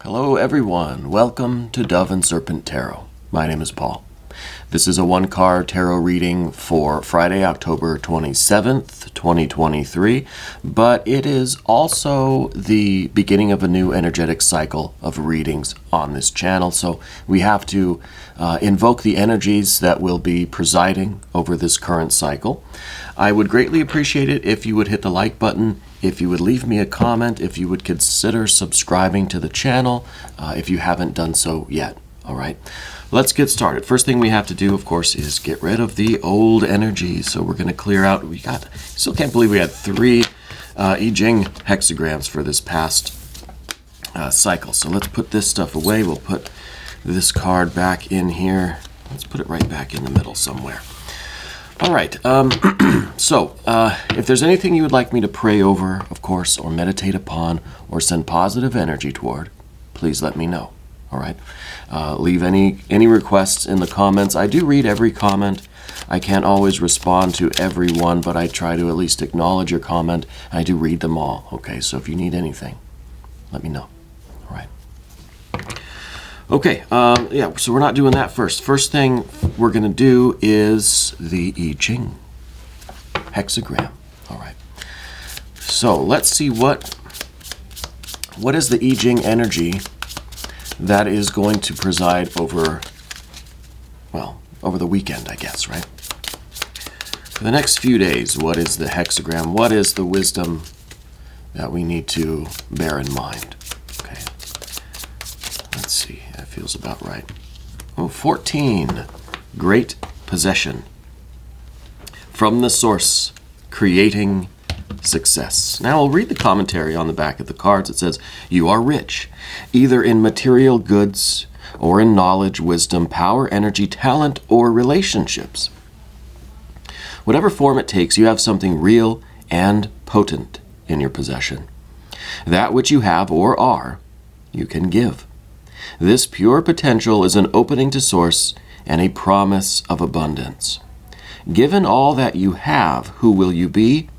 Hello everyone, welcome to Dove and Serpent Tarot. My name is Paul. This is a one-card tarot reading for Friday, October 27th, 2023, but it is also the beginning of a new energetic cycle of readings on this channel, so we have to invoke the energies that will be presiding over this current cycle. I would greatly appreciate it if you would hit the like button, if you would leave me a comment, if you would consider subscribing to the channel if you haven't done so yet. All right, let's get started. First thing we have to do, of course, is get rid of the old energy. So we're going to clear out. Still can't believe we had 3 Jing hexagrams for this past cycle. So let's put this stuff away. We'll put this card back in here. Let's put it right back in the middle somewhere. All right, so if there's anything you would like me to pray over, of course, or meditate upon, or send positive energy toward, please let me know. All right, leave any requests in the comments. I do read every comment. I can't always respond to every one, but I try to at least acknowledge your comment. I do read them all. Okay, so if you need anything, let me know. All right. Okay, yeah, so we're not doing that first. First thing we're going to do is the Jing hexagram. All right. So let's see what is the Jing energy that is going to preside over, well, over the weekend, I guess, right? For the next few days, what is the hexagram? What is the wisdom that we need to bear in mind? Okay. Let's see. That feels about right. Oh, 14. Great possession. From the source, creating success. Now I'll read the commentary on the back of the cards. It says, you are rich, either in material goods or in knowledge, wisdom, power, energy, talent, or relationships. Whatever form it takes, you have something real and potent in your possession. That which you have or are, you can give. This pure potential is an opening to source and a promise of abundance. Given all that you have, who will you be?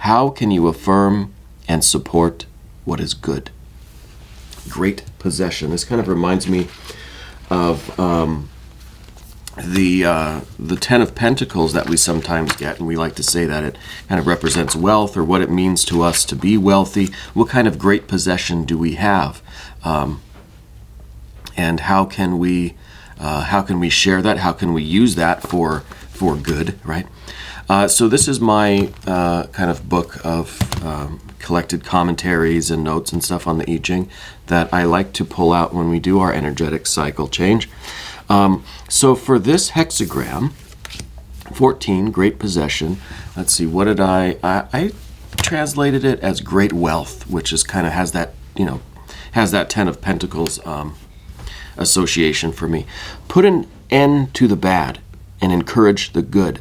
How can you affirm and support what is good? Great possession. This kind of reminds me of the Ten of Pentacles that we sometimes get, and we like to say that it kind of represents wealth or what it means to us to be wealthy. What kind of great possession do we have? And how can we share that? How can we use that for good, right? So this is my kind of book of collected commentaries and notes and stuff on the I Ching that I like to pull out when we do our energetic cycle change. So for this hexagram, 14, great possession. Let's see, what did I translated it as great wealth, which is kind of has that Ten of Pentacles association for me. Put an end to the bad and encourage the good,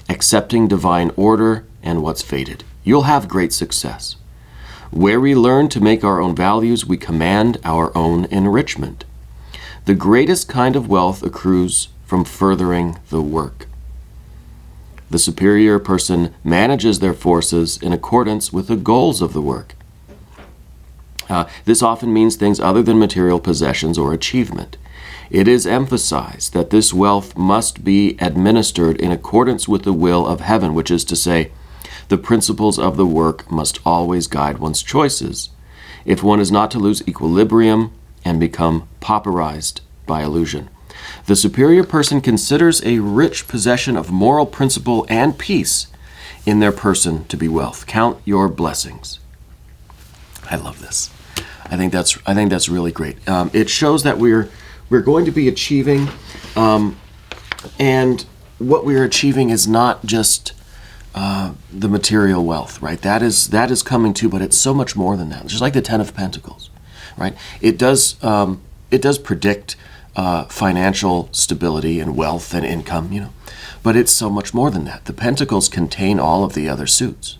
accepting divine order and what's fated. You'll have great success. Where we learn to make our own values, we command our own enrichment. The greatest kind of wealth accrues from furthering the work. The superior person manages their forces in accordance with the goals of the work. This often means things other than material possessions or achievement. It is emphasized that this wealth must be administered in accordance with the will of heaven, which is to say, the principles of the work must always guide one's choices, if one is not to lose equilibrium and become pauperized by illusion. The superior person considers a rich possession of moral principle and peace in their person to be wealth. Count your blessings. I love this. I think that's really great. It shows that we're going to be achieving, and what we're achieving is not just the material wealth, right? That is coming too, but it's so much more than that. Just like the Ten of Pentacles, right? It does predict financial stability and wealth and income, but it's so much more than that. The Pentacles contain all of the other suits,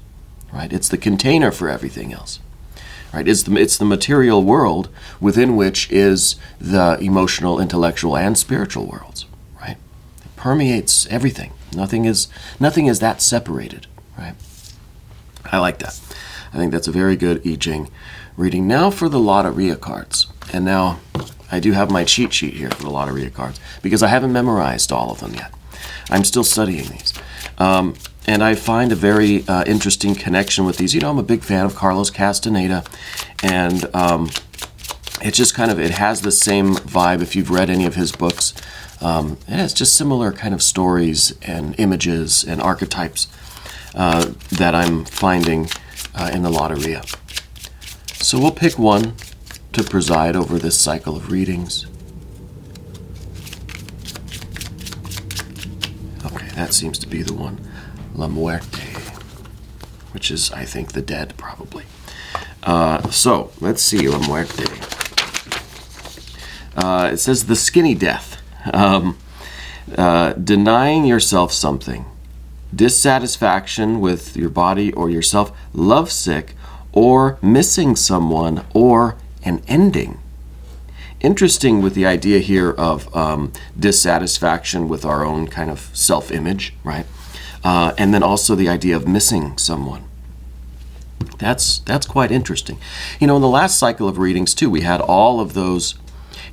right? It's the container for everything else. Right? It's the material world within which is the emotional, intellectual, and spiritual worlds. Right? It permeates everything. Nothing is that separated. Right? I like that. I think that's a very good I Ching reading. Now for the Lotteria cards. And now I do have my cheat sheet here for the Lotteria cards because I haven't memorized all of them yet. I'm still studying these. And I find a very interesting connection with these. You know, I'm a big fan of Carlos Castaneda, and it just kind of, it has the same vibe if you've read any of his books. It has just similar kind of stories and images and archetypes that I'm finding in the Lotteria. So we'll pick one to preside over this cycle of readings. Okay, that seems to be the one. La Muerte, which is, I think, the dead, probably. So, let's see, La Muerte. It says the skinny death. Denying yourself something. Dissatisfaction with your body or yourself. Lovesick or missing someone or an ending. Interesting with the idea here of dissatisfaction with our own kind of self-image, right? And then also the idea of missing someone. That's quite interesting. You know, in the last cycle of readings, too, we had all of those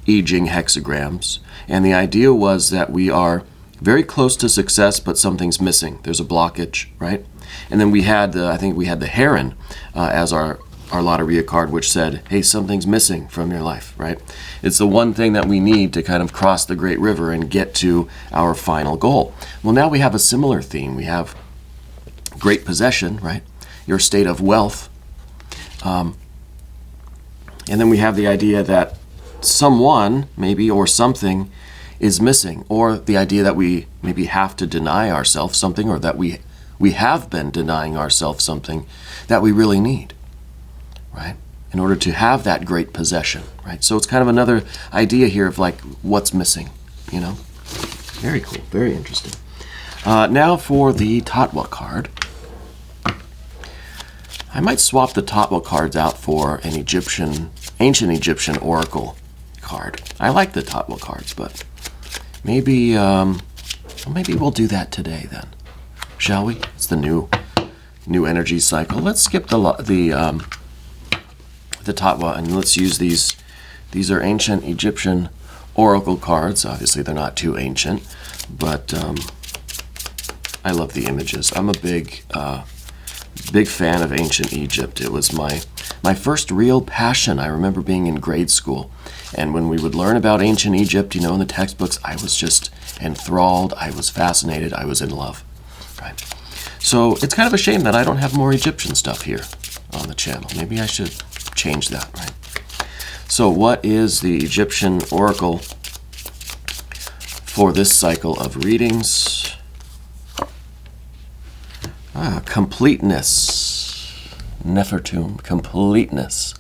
I Ching hexagrams. And the idea was that we are very close to success, but something's missing. There's a blockage, right? And then we had, I think we had the heron as our Lotteria card, which said, hey, something's missing from your life, right? It's the one thing that we need to kind of cross the great river and get to our final goal. Well, now we have a similar theme. We have great possession, right? Your state of wealth. And then we have the idea that someone, maybe, or something is missing, or the idea that we maybe have to deny ourselves something, or that we have been denying ourselves something that we really need, right? In order to have that great possession, right? So it's kind of another idea here of like what's missing, you know? Very cool, very interesting. Now for the Tatwa card. I might swap the Tatwa cards out for an ancient Egyptian oracle card. I like the Tatwa cards, but maybe we'll do that today then, shall we? It's the new energy cycle. Let's skip the Tatwa and let's use these. These are ancient Egyptian oracle cards. Obviously, they're not too ancient, but I love the images. I'm a big fan of ancient Egypt. It was my first real passion. I remember being in grade school, and when we would learn about ancient Egypt, you know, in the textbooks, I was just enthralled. I was fascinated. I was in love. Right. So it's kind of a shame that I don't have more Egyptian stuff here on the channel. Maybe I should change that, right? So what is the Egyptian oracle for this cycle of readings? Completeness. Nefertum, completeness.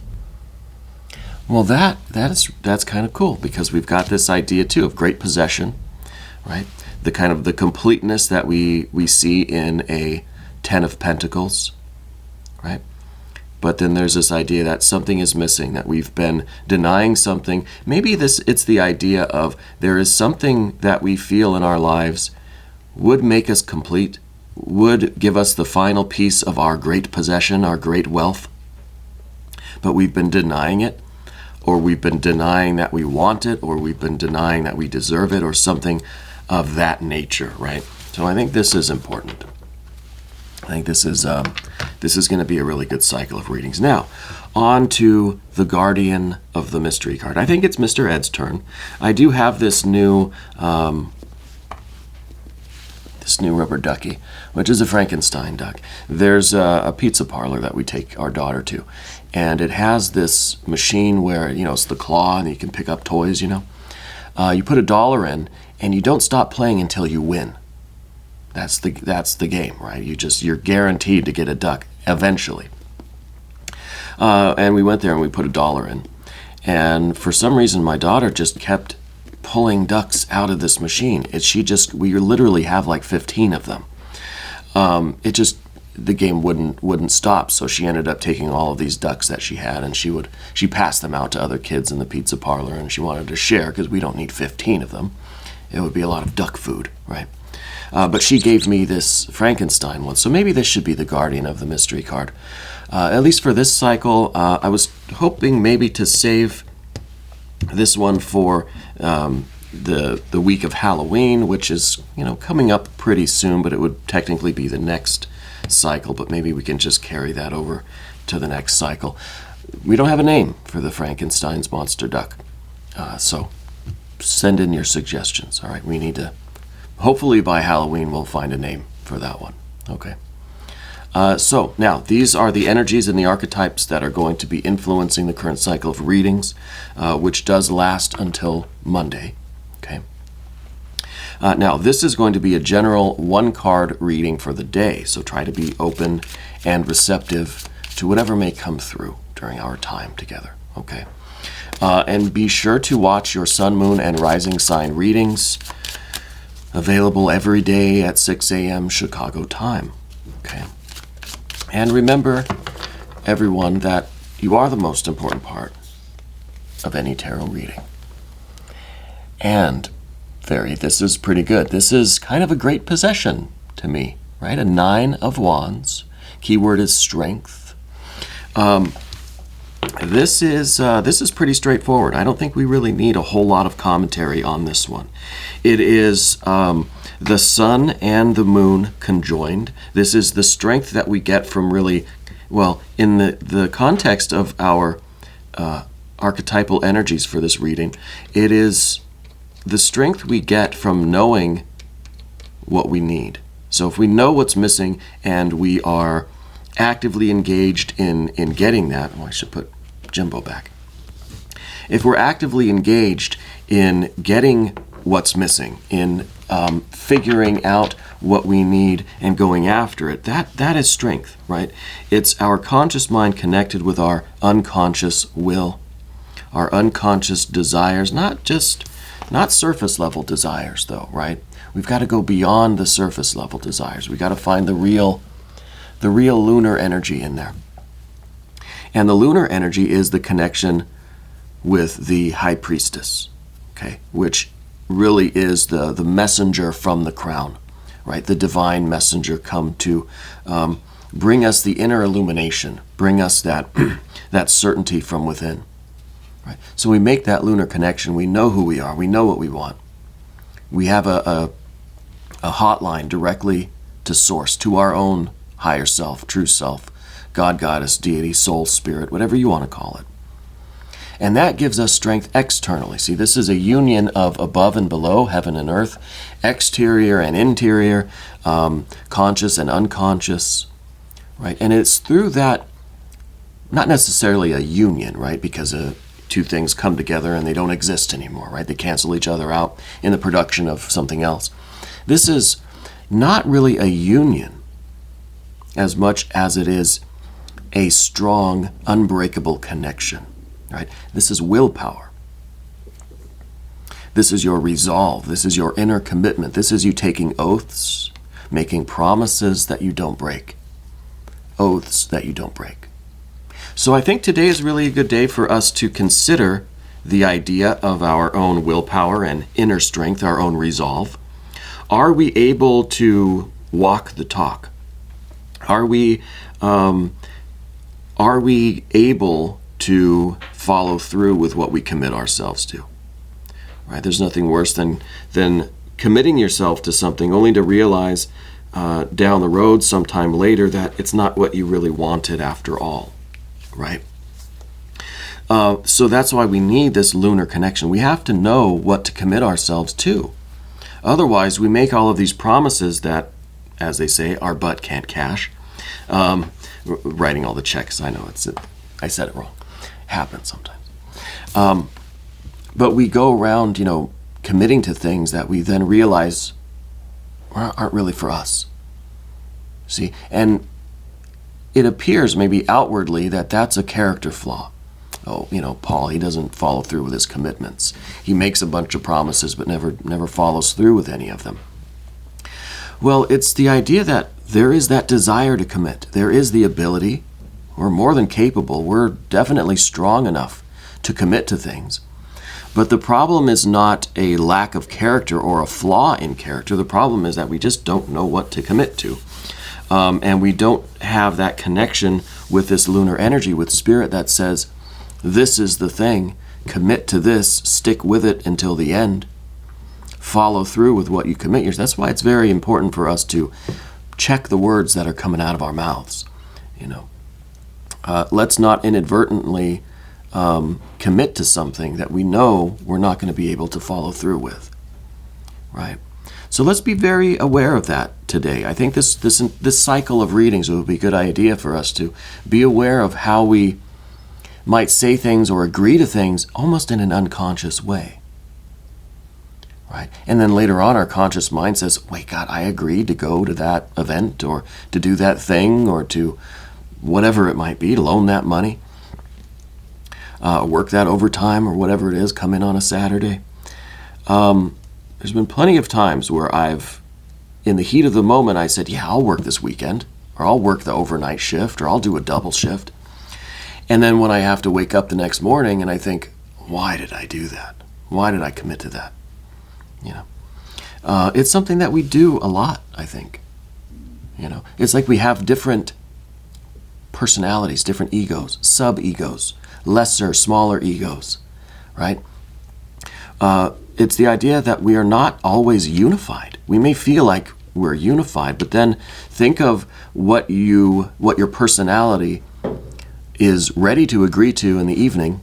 Well, that's kind of cool because we've got this idea too of great possession, right? The kind of the completeness that we see in a Ten of Pentacles, right? But then there's this idea that something is missing, that we've been denying something. Maybe it's the idea of there is something that we feel in our lives would make us complete, would give us the final piece of our great possession, our great wealth, but we've been denying it, or we've been denying that we want it, or we've been denying that we deserve it, or something of that nature, right? So I think this is important. I think this is going to be a really good cycle of readings. Now, on to the Guardian of the Mystery card. I think it's Mr. Ed's turn. I do have this new rubber ducky, which is a Frankenstein duck. There's a pizza parlor that we take our daughter to, and it has this machine where, you know, it's the claw and you can pick up toys, you know. You put $1 in and you don't stop playing until you win. That's the game, right? You're guaranteed to get a duck eventually. And we went there and we put $1 in, and for some reason my daughter just kept pulling ducks out of this machine. We literally have like 15 of them. The game wouldn't stop, so she ended up taking all of these ducks that she had, and she passed them out to other kids in the pizza parlor, and she wanted to share because we don't need 15 of them. It would be a lot of duck food, right? But she gave me this Frankenstein one, so maybe this should be the guardian of the mystery card. At least for this cycle, I was hoping maybe to save this one for the week of Halloween, which is, coming up pretty soon, but it would technically be the next cycle, but maybe we can just carry that over to the next cycle. We don't have a name for the Frankenstein's monster duck, so send in your suggestions. All right, we need to, hopefully by Halloween we'll find a name for that one. Okay. So now these are the energies and the archetypes that are going to be influencing the current cycle of readings, which does last until Monday. Okay. Now this is going to be a general one-card reading for the day, so try to be open and receptive to whatever may come through during our time together. Okay. And be sure to watch your sun, moon, and rising sign readings, available every day at 6 a.m. Chicago time. Okay. And remember, everyone, that you are the most important part of any tarot reading. And, this is pretty good. This is kind of a great possession to me, right? A 9 of Wands. Keyword is strength. This is pretty straightforward. I don't think we really need a whole lot of commentary on this one. It is the sun and the moon conjoined. This is the strength that we get from really, well, in the context of our archetypal energies for this reading, it is the strength we get from knowing what we need. So if we know what's missing and we are actively engaged in getting that, I should put Jimbo back. If we're actively engaged in getting what's missing, in figuring out what we need and going after it, that is strength, right? It's our conscious mind connected with our unconscious will, our unconscious desires, not surface level desires though, right? We've got to go beyond the surface level desires. We've got to find the real lunar energy in there. And the lunar energy is the connection with the high priestess, okay, which really is the messenger from the crown, right? The divine messenger come to bring us the inner illumination, bring us that that certainty from within, right? So we make that lunar connection. We know who we are. We know what we want. We have a hotline directly to source, to our own higher self, true self, God, goddess, deity, soul, spirit, whatever you want to call it. And that gives us strength externally. See, this is a union of above and below, heaven and earth, exterior and interior, conscious and unconscious, right? And it's through that, not necessarily a union, right? Because two things come together and they don't exist anymore, right? They cancel each other out in the production of something else. This is not really a union as much as it is a strong, unbreakable connection, right? This is willpower. This is your resolve. This is your inner commitment. This is you taking oaths, making promises that you don't break. Oaths that you don't break. So I think today is really a good day for us to consider the idea of our own willpower and inner strength, our own resolve. Are we able to walk the talk? Are we able to follow through with what we commit ourselves to? Right? There's nothing worse than committing yourself to something only to realize down the road sometime later that it's not what you really wanted after all. Right? So that's why we need this lunar connection. We have to know what to commit ourselves to. Otherwise, we make all of these promises that, as they say, our butt can't cash. Writing all the checks. I know I said it wrong. Happens sometimes. But we go around, committing to things that we then realize aren't really for us. See, and it appears maybe outwardly that that's a character flaw. Oh, Paul, he doesn't follow through with his commitments. He makes a bunch of promises but never follows through with any of them. Well, it's the idea that there is that desire to commit. There is the ability. We're more than capable. We're definitely strong enough to commit to things. But the problem is not a lack of character or a flaw in character. The problem is that we just don't know what to commit to. And we don't have that connection with this lunar energy, with spirit that says, this is the thing, commit to this, stick with it until the end, follow through with what you commit yourself. That's why it's very important for us to check the words that are coming out of our mouths. Let's not inadvertently commit to something that we know we're not going to be able to follow through with, right? So let's be very aware of that today. I think this cycle of readings would be a good idea for us to be aware of how we might say things or agree to things almost in an unconscious way, right? And then later on, our conscious mind says, wait, God, I agreed to go to that event or to do that thing or to whatever it might be, to loan that money, work that overtime or whatever it is, come in on a Saturday. There's been plenty of times where in the heat of the moment, I said, yeah, I'll work this weekend, or I'll work the overnight shift, or I'll do a double shift. And then when I have to wake up the next morning and I think, why did I do that? Why did I commit to that? It's something that we do a lot, I think. It's like we have different personalities, different egos, sub-egos, lesser, smaller egos, right? It's the idea that we are not always unified. We may feel like we're unified, but then think of what your personality is ready to agree to in the evening,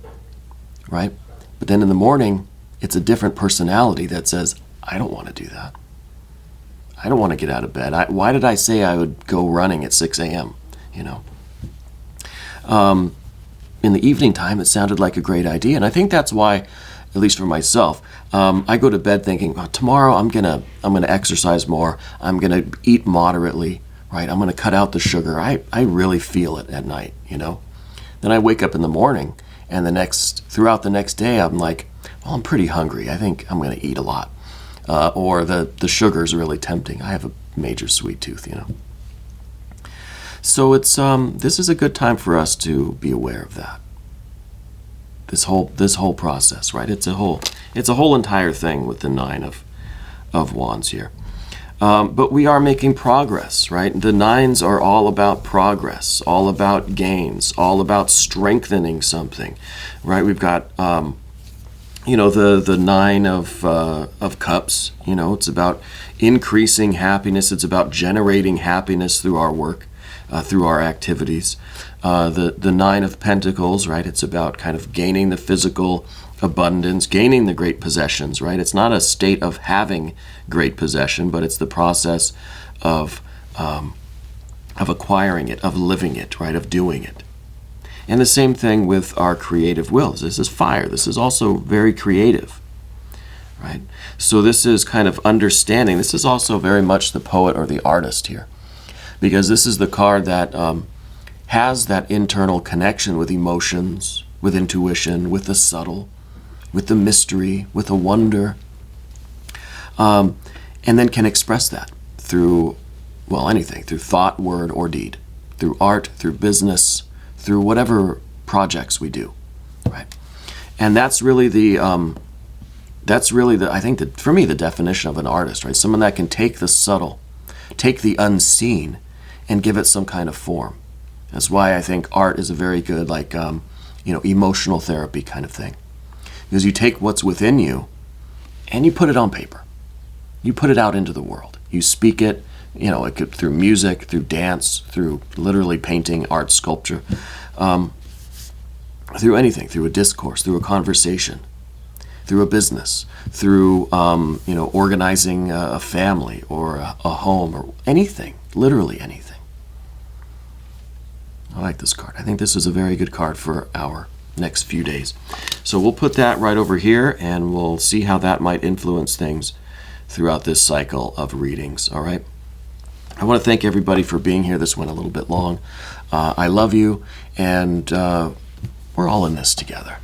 right? But then in the morning, it's a different personality that says, I don't want to do that. I don't want to get out of bed. Why did I say I would go running at 6 a.m.? In the evening time, it sounded like a great idea. And I think that's why, at least for myself, I go to bed thinking, tomorrow I'm gonna exercise more. I'm gonna eat moderately, right? I'm gonna cut out the sugar. I really feel it at night, Then I wake up in the morning, and throughout the next day, I'm like, well, I'm pretty hungry. I think I'm gonna eat a lot, or the sugar's really tempting. I have a major sweet tooth, So this is a good time for us to be aware of that. This whole process, right? It's a whole entire thing with the Nine of Wands here. But we are making progress, right? The nines are all about progress, all about gains, all about strengthening something, right? We've got the Nine of Cups. It's about increasing happiness. It's about generating happiness through our work. Through our activities. The Nine of Pentacles, right? It's about kind of gaining the physical abundance, gaining the great possessions, right? It's not a state of having great possession, but it's the process of acquiring it, of living it, right? Of doing it. And the same thing with our creative wills. This is fire. This is also very creative, right? So this is kind of understanding. This is also very much the poet or the artist here. Because this is the card that has that internal connection with emotions, with intuition, with the subtle, with the mystery, with the wonder, and then can express that through, anything, through thought, word, or deed, through art, through business, through whatever projects we do, right? And that's really I think for me, the definition of an artist, right? Someone that can take the subtle, take the unseen, and give it some kind of form. That's why I think art is a very good, emotional therapy kind of thing. Because you take what's within you and you put it on paper. You put it out into the world. You speak it, it could through music, through dance, through literally painting, art, sculpture, through anything, through a discourse, through a conversation, through a business, through, organizing a family or a home or anything, literally anything. I like this card. I think this is a very good card for our next few days. So we'll put that right over here, and we'll see how that might influence things throughout this cycle of readings, all right? I want to thank everybody for being here. This went a little bit long. I love you, and we're all in this together.